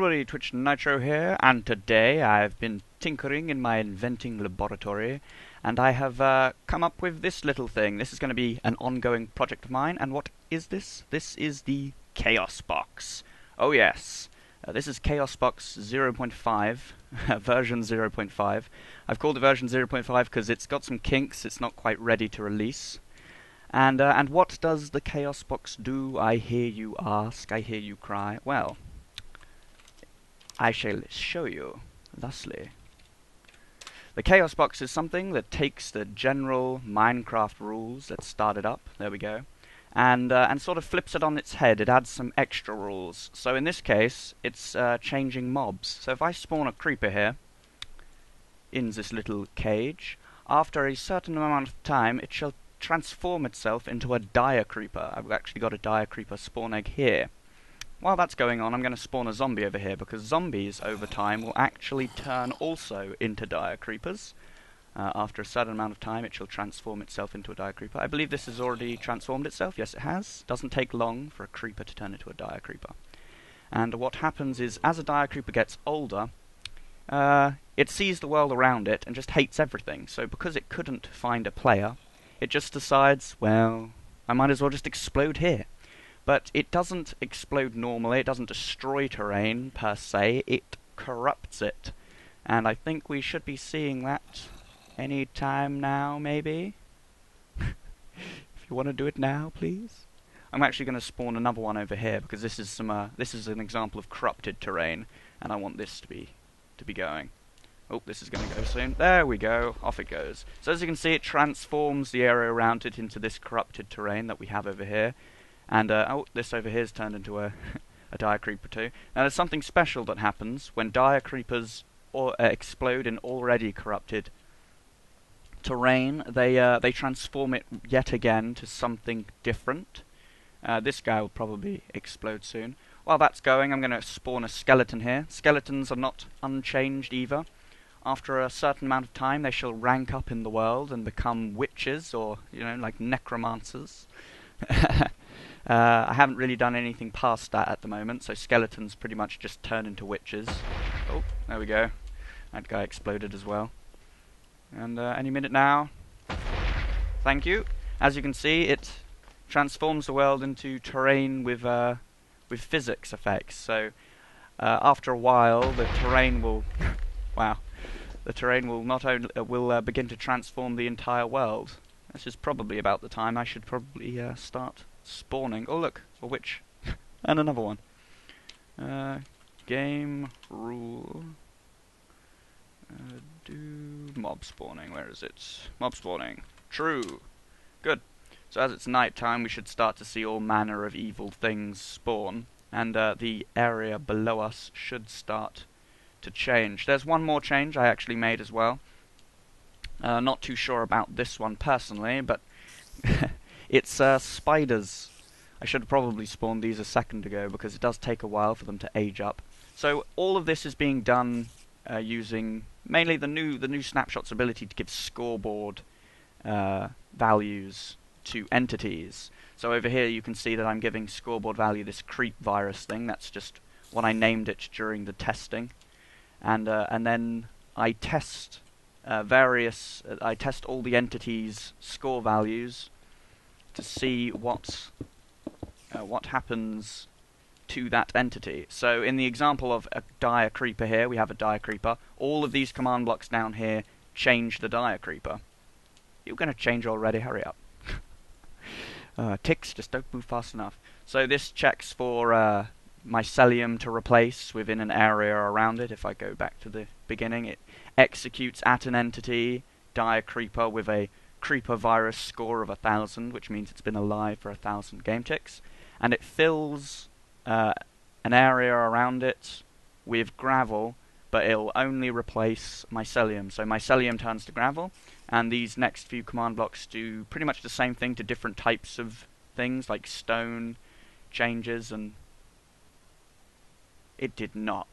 everybody, Twitch Nitro here, and today I've been tinkering in my inventing laboratory, and I have come up with this little thing. This is going to be an ongoing project of mine, and what is this? This is the Chaos Box. Oh yes, this is Chaos Box 0.5, version 0.5. I've called it version 0.5 because it's got some kinks, it's not quite ready to release. And what does the Chaos Box do, I hear you ask, I hear you cry? Well, I shall show you thusly. The Chaos Box is something that takes the general Minecraft rules that started up, there we go, and sort of flips it on its head. It adds some extra rules. So in this case, it's changing mobs. So if I spawn a creeper here, in this little cage, after a certain amount of time, it shall transform itself into a dire creeper. I've actually got a dire creeper spawn egg here. While that's going on, I'm going to spawn a zombie over here, because zombies over time will actually turn also into dire creepers. After a certain amount of time, it shall transform itself into a dire creeper. I believe this has already transformed itself. Yes, it has. Doesn't take long for a creeper to turn into a dire creeper. And what happens is, as a dire creeper gets older, it sees the world around it and just hates everything. So because it couldn't find a player, it just decides, well, I might as well just explode here. But it doesn't explode normally, it doesn't destroy terrain per se, it corrupts it. And I think we should be seeing that any time now, maybe? If you want to do it now, please? I'm actually going to spawn another one over here, because this is an example of corrupted terrain, and I want this to be going. Oh, this is going to go soon. There we go. Off it goes. So as you can see, it transforms the area around it into this corrupted terrain that we have over here. And, oh, this over here is turned into a dire creeper too. Now there's something special that happens when dire creepers explode in already corrupted terrain. They transform it yet again to something different. This guy will probably explode soon. While that's going, I'm going to spawn a skeleton here. Skeletons are not unchanged either. After a certain amount of time, they shall rank up in the world and become witches, or, you know, like necromancers. I haven't really done anything past that at the moment, so skeletons pretty much just turn into witches. Oh, there we go. That guy exploded as well. And any minute now. Thank you. As you can see, it transforms the world into terrain with physics effects. So after a while, the terrain will wow. The terrain will not only begin to transform the entire world. This is probably about the time I should probably start spawning. Oh look, a witch. And another one. Game rule. Do mob spawning. Where is it? Mob spawning. True. Good. So as it's night time, we should start to see all manner of evil things spawn. And the area below us should start to change. There's one more change I actually made as well. Not too sure about this one personally, but it's spiders. I should have probably spawned these a second ago, because it does take a while for them to age up. So all of this is being done using mainly the new snapshot's ability to give scoreboard values to entities. So over here you can see that I'm giving scoreboard value this creep virus thing. That's just what I named it during the testing. And then I test I test all the entities' score values to see what happens to that entity. So in the example of a dire creeper here, we have a dire creeper. All of these command blocks down here change the dire creeper. You're going to change already, hurry up. Ticks, just don't move fast enough. So this checks for mycelium to replace within an area around it. If I go back to the beginning, it executes at an entity, dire creeper, with a creeper virus score of 1,000, which means it's been alive for 1,000 game ticks, and it fills an area around it with gravel, but it'll only replace mycelium. So mycelium turns to gravel, and these next few command blocks do pretty much the same thing to different types of things, like stone changes, and it did not.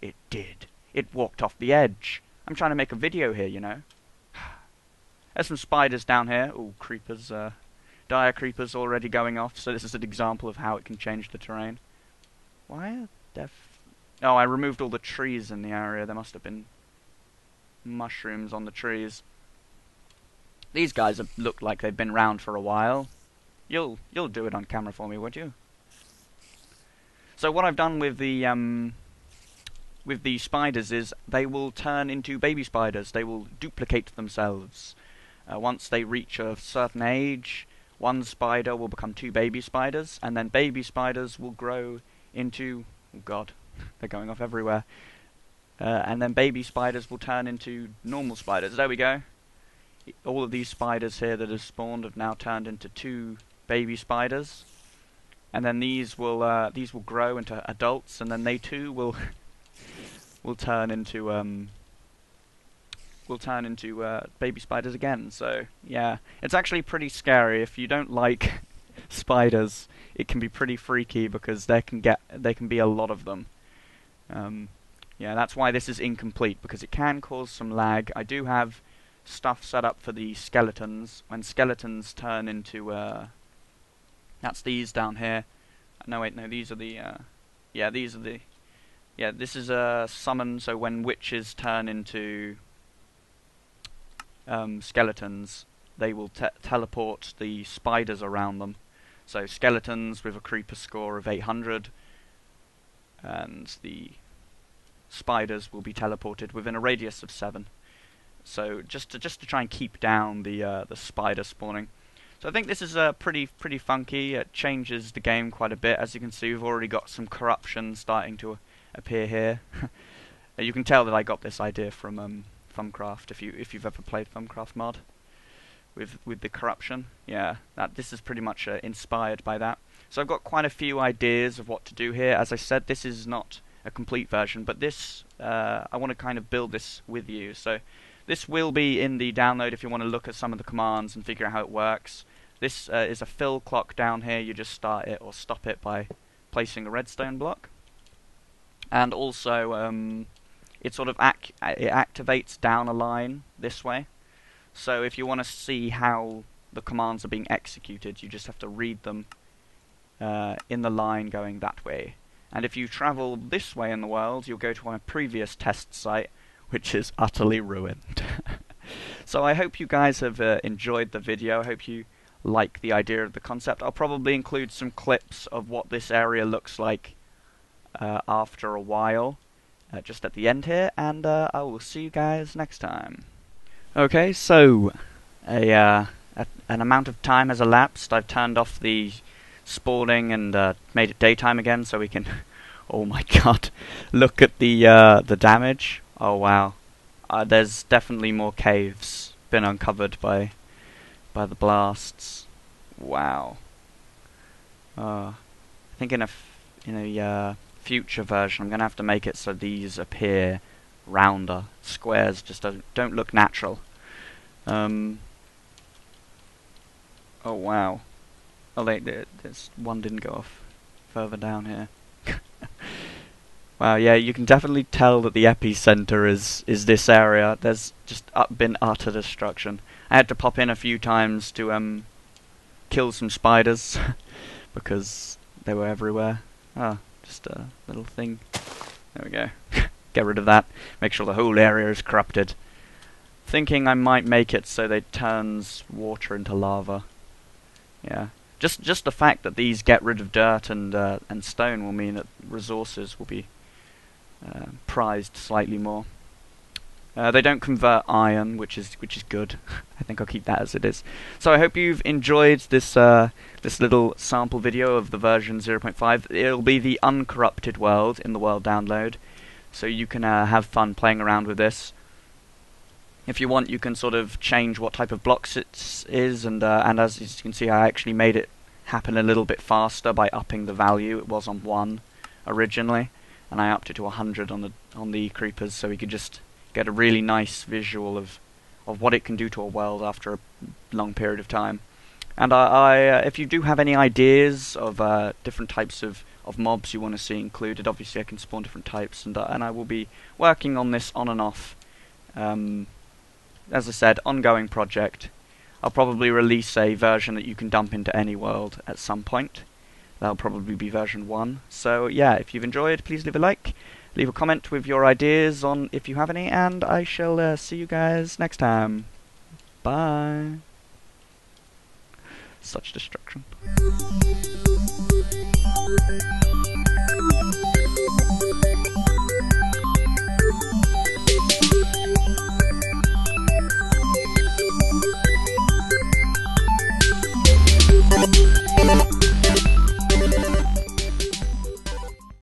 It did. It walked off the edge. I'm trying to make a video here, you know. There's some spiders down here. Ooh, creepers. Dire creepers already going off, so this is an example of how it can change the terrain. Why are there Oh, I removed all the trees in the area. There must have been mushrooms on the trees. These guys have looked like they've been round for a while. You'll do it on camera for me, would you? So what I've done with the spiders is they will turn into baby spiders. They will duplicate themselves. Once they reach a certain age, one spider will become two baby spiders, and then baby spiders will grow into... Oh god, they're going off everywhere. And then baby spiders will turn into normal spiders. There we go. All of these spiders here that have spawned have now turned into two baby spiders. And then these will grow into adults, and then they too will turn into baby spiders again. So yeah, it's actually pretty scary. If you don't like spiders, it can be pretty freaky because there can be a lot of them. Yeah, that's why this is incomplete, because it can cause some lag. I do have stuff set up for the skeletons. When skeletons turn into that's these down here. No wait, no, these are the yeah, these are the... Yeah, this is a summon, so when witches turn into skeletons, they will teleport the spiders around them. So skeletons with a creeper score of 800, and the spiders will be teleported within a radius of 7. So just to try and keep down the spider spawning. So I think this is pretty funky. It changes the game quite a bit. As you can see, we've already got some corruption starting to appear here. You can tell that I got this idea from Thumbcraft. If you've ever played Thumbcraft mod with the corruption, yeah, this is pretty much inspired by that. So I've got quite a few ideas of what to do here. As I said, this is not a complete version, but this I want to kind of build this with you. So this will be in the download if you want to look at some of the commands and figure out how it works. This is a fill clock down here. You just start it or stop it by placing a redstone block. And also, it sort of it activates down a line this way. So if you want to see how the commands are being executed, you just have to read them in the line going that way. And if you travel this way in the world, you'll go to a previous test site, which is utterly ruined. So I hope you guys have enjoyed the video. I hope you like the idea of the concept. I'll probably include some clips of what this area looks like after a while, just at the end here, and I will see you guys next time. Okay, so an amount of time has elapsed. I've turned off the spawning and made it daytime again, so we can... Oh my god! Look at the damage. Oh wow! There's definitely more caves been uncovered by the blasts. Wow. I think in a future version, I'm gonna have to make it so these appear rounder. Squares just don't look natural. Oh wow. Oh, this one didn't go off further down here. Wow, yeah, you can definitely tell that the epicenter is this area. There's just been utter destruction. I had to pop in a few times to kill some spiders because they were everywhere. Ah, just a little thing. There we go. Get rid of that. Make sure the whole area is corrupted. Thinking I might make it so that it turns water into lava. Yeah. Just the fact that these get rid of dirt and stone will mean that resources will be prized slightly more. They don't convert iron, which is good. I think I'll keep that as it is. So I hope you've enjoyed this this little sample video of the version 0.5. It'll be the uncorrupted world in the world download, so you can have fun playing around with this. If you want, you can sort of change what type of blocks it is, and as you can see, I actually made it happen a little bit faster by upping the value. It was on 1 originally, and I upped it to 100 on the creepers, so we could just get a really nice visual of what it can do to a world after a long period of time. And if you do have any ideas of different types of mobs you want to see included, obviously I can spawn different types, and I will be working on this on and off. As I said, ongoing project. I'll probably release a version that you can dump into any world at some point. That'll probably be version 1. So yeah, if you've enjoyed, please leave a like, Leave a comment with your ideas on if you have any, and I shall see you guys next time. Bye. Such destruction.